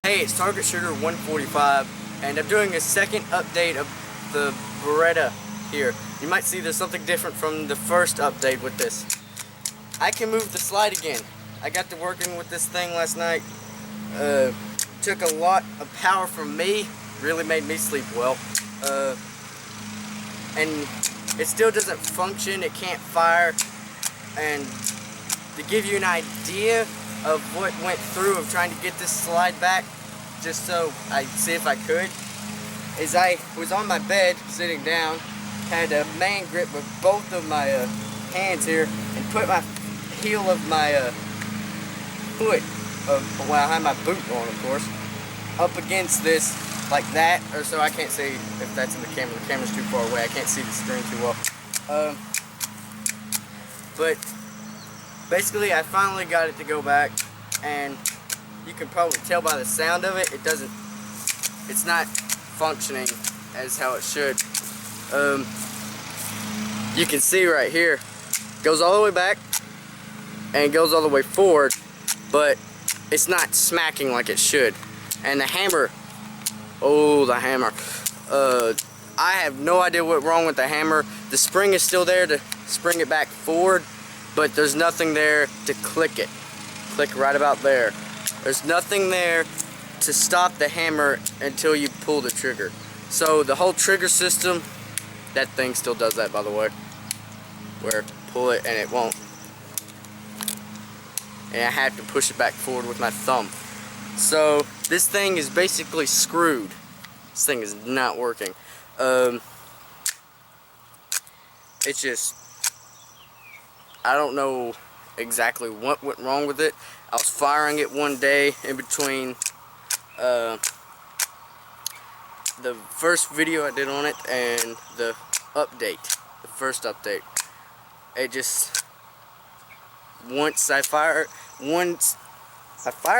Hey, it's Target Shooter 145, and I'm doing a second update of the Beretta here. You might see there's something different from the first update with this. I can move the slide again. I got to working with this thing last night. Took a lot of power from me, really made me sleep well. And it still doesn't function, it can't fire. And to give you an idea of what went through of trying to get this slide back, just so I see if I could, is I was on my bed sitting down, had a man grip with both of my hands here, and put my heel of my foot, well, I had my boot on, of course, up against this like that, or so I can't see if that's in the camera. The camera's too far away. I can't see the screen too well. But basically, I finally got it to go back, and you can probably tell by the sound of it, it's not functioning as how it should. You can see right here, goes all the way back and goes all the way forward, but it's not smacking like it should. And the hammer, oh, the hammer. I have no idea what's wrong with the hammer. The spring is still there to spring it back forward, but there's nothing there to click it. Click right about there. There's nothing there to stop the hammer until you pull the trigger. So the whole trigger system, that thing still does that, by the way, where pull it and it won't. And I have to push it back forward with my thumb. So this thing is basically screwed. This thing is not working. It's just, I don't know exactly what went wrong with it. I was firing it one day in between the first video I did on it and the update, the first update. It just, once I fired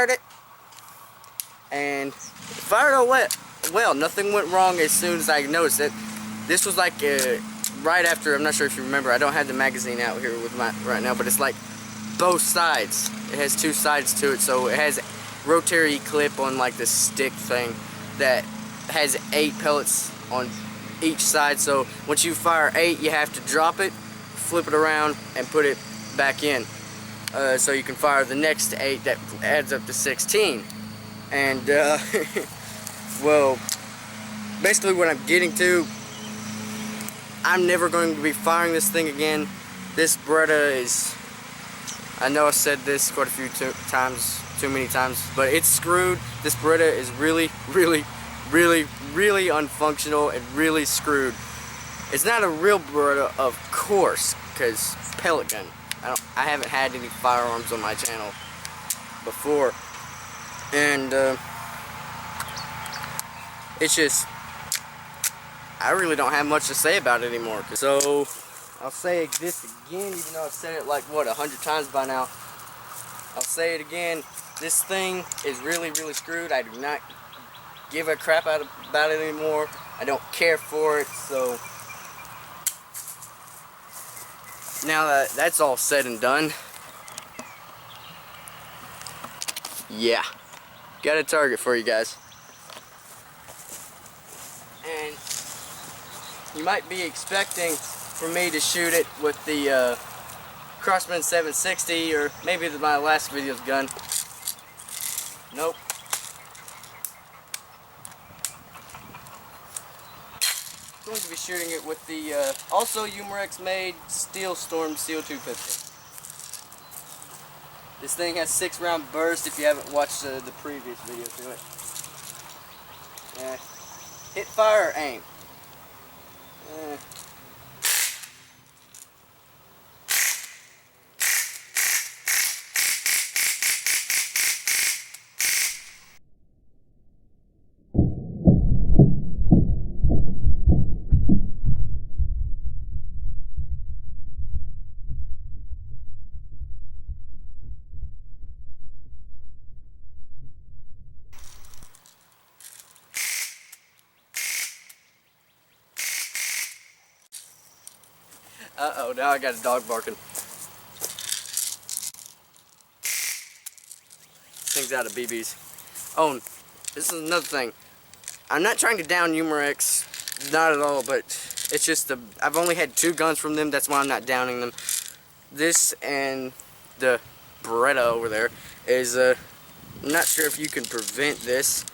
it, and it fired all well. Nothing went wrong as soon as I noticed it. This was like right after, I'm not sure if you remember, I don't have the magazine out here with my right now, but it's like both sides. It has two sides to it, so it has rotary clip on like this stick thing that has 8 pellets on each side. So once you fire 8, you have to drop it, flip it around, and put it back in. So you can fire the next 8 that adds up to 16. And well, basically what I'm getting to, I'm never going to be firing this thing again. This Beretta is, I know I said this quite a few times, too many times, but it's screwed. This Beretta is really, really, really, really unfunctional and really screwed. It's not a real Beretta, of course, because pellet gun. I haven't had any firearms on my channel before, and it's just, I really don't have much to say about it anymore. So I'll say this again, even though I've said it like what, 100 times by now. I'll say it again. This thing is really, really screwed. I do not give a crap about it anymore. I don't care for it. So now that that's all said and done, yeah, got a target for you guys. And you might be expecting for me to shoot it with the Crossman 760, or maybe my last video's gun. Nope. I'm going to be shooting it with the also Umarex made Steel Storm CO2 pistol. This thing has 6-round burst if you haven't watched the previous video to it. Yeah. Hit, fire, aim. Uh-oh, now I got a dog barking. Thing's out of BBs. Oh, this is another thing. I'm not trying to down Numerex, not at all, but it's just I've only had 2 guns from them, that's why I'm not downing them. This and the Beretta over there is, I'm not sure if you can prevent this,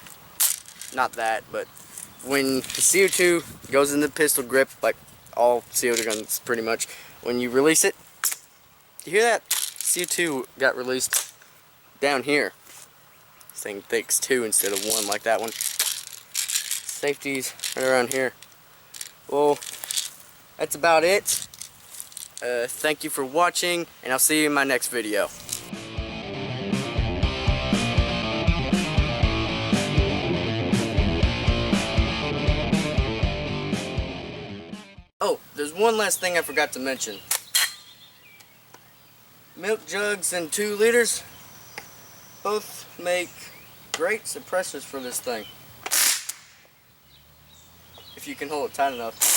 not that, but when the CO2 goes in the pistol grip, like all CO2 guns pretty much, when you release it, you hear that? CO2 got released down here. This thing takes 2 instead of 1 like that one. Safety's right around here. Well, that's about it. Thank you for watching, and I'll see you in my next video. Oh, there's one last thing I forgot to mention. Milk jugs and 2 liters both make great suppressors for this thing. If you can hold it tight enough.